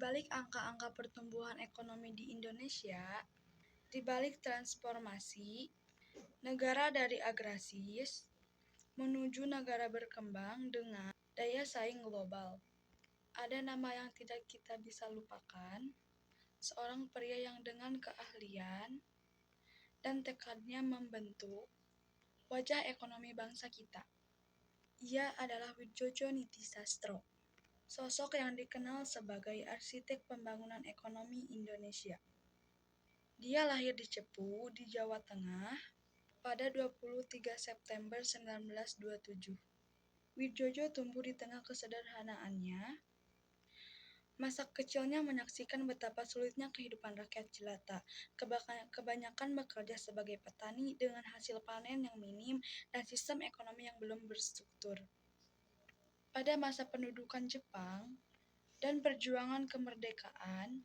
balik angka-angka pertumbuhan ekonomi di Indonesia, di balik transformasi negara dari agraris menuju negara berkembang dengan daya saing global, ada nama yang tidak kita bisa lupakan, seorang pria yang dengan keahlian dan tekadnya membentuk wajah ekonomi bangsa kita. Ia adalah Widjojo Nitisastro, sosok yang dikenal sebagai arsitek pembangunan ekonomi Indonesia. Dia lahir di Cepu, di Jawa Tengah, pada 23 September 1927. Widjojo tumbuh di tengah kesederhanaannya. Masa kecilnya menyaksikan betapa sulitnya kehidupan rakyat jelata. Kebanyakan bekerja sebagai petani dengan hasil panen yang minim dan sistem ekonomi yang belum berstruktur. Pada masa pendudukan Jepang dan perjuangan kemerdekaan,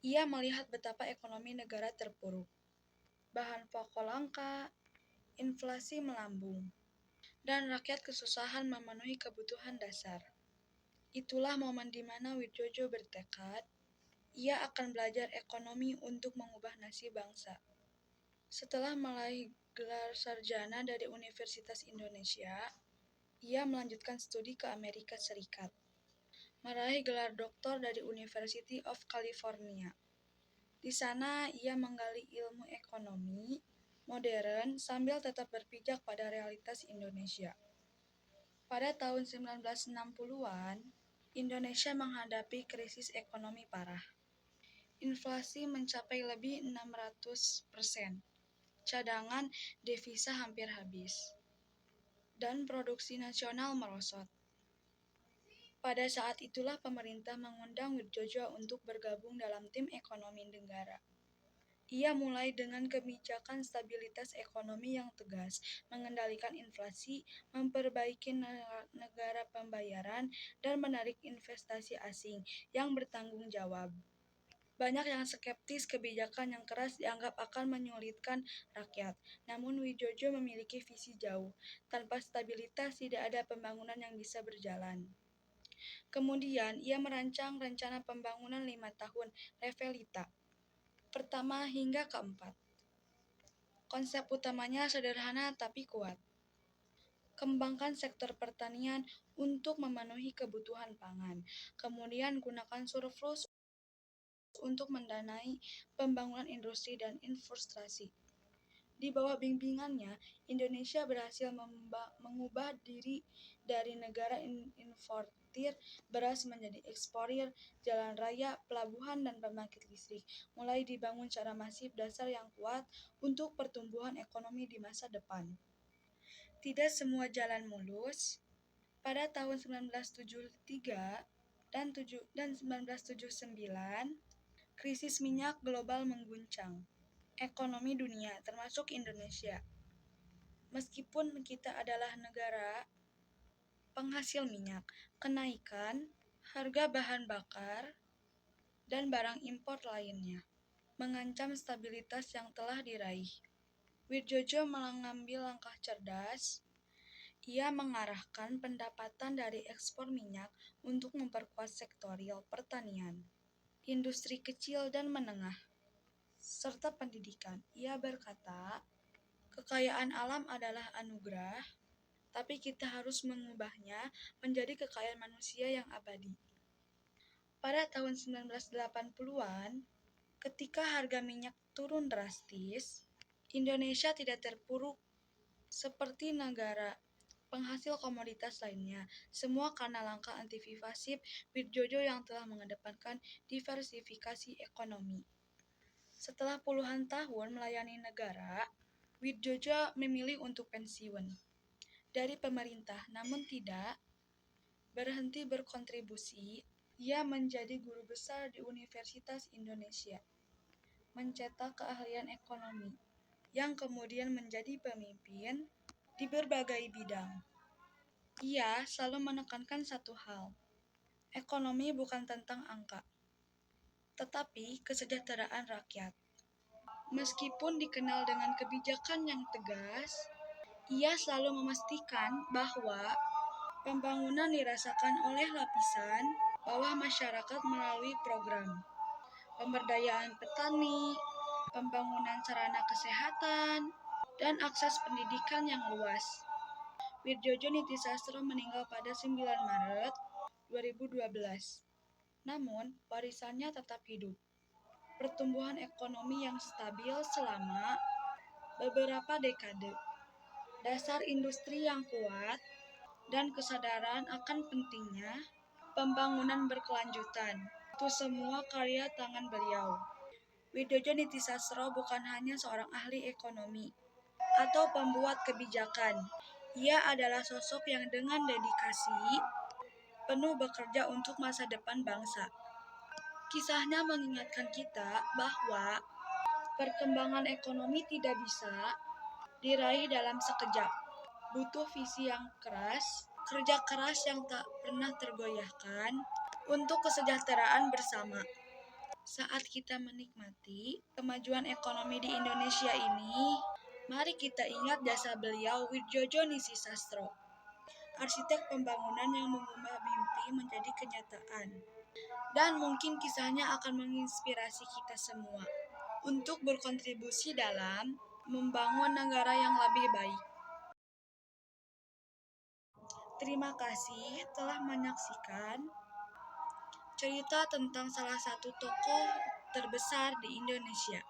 ia melihat betapa ekonomi negara terpuruk. Bahan pokok langka, inflasi melambung, dan rakyat kesusahan memenuhi kebutuhan dasar. Itulah momen di mana Widjojo bertekad, ia akan belajar ekonomi untuk mengubah nasib bangsa. Setelah meraih gelar sarjana dari Universitas Indonesia, ia melanjutkan studi ke Amerika Serikat, meraih gelar doktor dari University of California. Di sana, ia menggali ilmu ekonomi modern sambil tetap berpijak pada realitas Indonesia. Pada tahun 1960-an, Indonesia menghadapi krisis ekonomi parah. Inflasi mencapai lebih 600%, cadangan devisa hampir habis, dan produksi nasional merosot. Pada saat itulah pemerintah mengundang Widjojo untuk bergabung dalam tim ekonomi negara. Ia mulai dengan kebijakan stabilitas ekonomi yang tegas, mengendalikan inflasi, memperbaiki negara pembayaran, dan menarik investasi asing yang bertanggung jawab. Banyak yang skeptis kebijakan yang keras dianggap akan menyulitkan rakyat. Namun Widjojo memiliki visi jauh. Tanpa stabilitas tidak ada pembangunan yang bisa berjalan. Kemudian ia merancang rencana pembangunan 5 tahun, Revelita, pertama hingga keempat. Konsep utamanya sederhana tapi kuat. Kembangkan sektor pertanian untuk memenuhi kebutuhan pangan. Kemudian gunakan surplus untuk mendanai pembangunan industri dan infrastruktur. Di bawah bimbingannya, Indonesia berhasil mengubah diri dari negara importir beras menjadi eksportir jalan raya, pelabuhan, dan pembangkit listrik. Mulai dibangun secara masif dasar yang kuat untuk pertumbuhan ekonomi di masa depan. Tidak semua jalan mulus. Pada tahun 1973 dan 1979, krisis minyak global mengguncang ekonomi dunia, termasuk Indonesia. Meskipun kita adalah negara penghasil minyak, kenaikan harga bahan bakar dan barang impor lainnya mengancam stabilitas yang telah diraih. Widjojo mengambil langkah cerdas. Ia mengarahkan pendapatan dari ekspor minyak untuk memperkuat sektorial pertanian, industri kecil dan menengah, serta pendidikan. Ia berkata, kekayaan alam adalah anugerah, tapi kita harus mengubahnya menjadi kekayaan manusia yang abadi. Pada tahun 1980-an, ketika harga minyak turun drastis, Indonesia tidak terpuruk seperti negara penghasil komoditas lainnya. Semua karena langkah antisipasif Widjojo yang telah mengedepankan diversifikasi ekonomi. Setelah puluhan tahun melayani negara, Widjojo memilih untuk pensiun dari pemerintah, namun tidak berhenti berkontribusi. Ia menjadi guru besar di Universitas Indonesia, mencetak keahlian ekonomi, yang kemudian menjadi pemimpin di berbagai bidang. Ia selalu menekankan satu hal, ekonomi bukan tentang angka, tetapi kesejahteraan rakyat. Meskipun dikenal dengan kebijakan yang tegas, ia selalu memastikan bahwa pembangunan dirasakan oleh lapisan bawah masyarakat melalui program pemberdayaan petani, pembangunan sarana kesehatan, dan akses pendidikan yang luas. Widjojo Nitisastro meninggal pada 9 Maret 2012. Namun, warisannya tetap hidup. Pertumbuhan ekonomi yang stabil selama beberapa dekade, dasar industri yang kuat, dan kesadaran akan pentingnya pembangunan berkelanjutan. Itu semua karya tangan beliau. Widjojo Nitisastro bukan hanya seorang ahli ekonomi atau pembuat kebijakan. Ia adalah sosok yang dengan dedikasi penuh bekerja untuk masa depan bangsa. Kisahnya mengingatkan kita bahwa perkembangan ekonomi tidak bisa diraih dalam sekejap. Butuh visi yang keras, kerja keras yang tak pernah tergoyahkan untuk kesejahteraan bersama. Saat kita menikmati kemajuan ekonomi di Indonesia ini, mari kita ingat jasa beliau Widjojo Nitisastro, arsitek pembangunan yang mengubah mimpi menjadi kenyataan. Dan mungkin kisahnya akan menginspirasi kita semua untuk berkontribusi dalam membangun negara yang lebih baik. Terima kasih telah menyaksikan cerita tentang salah satu tokoh terbesar di Indonesia.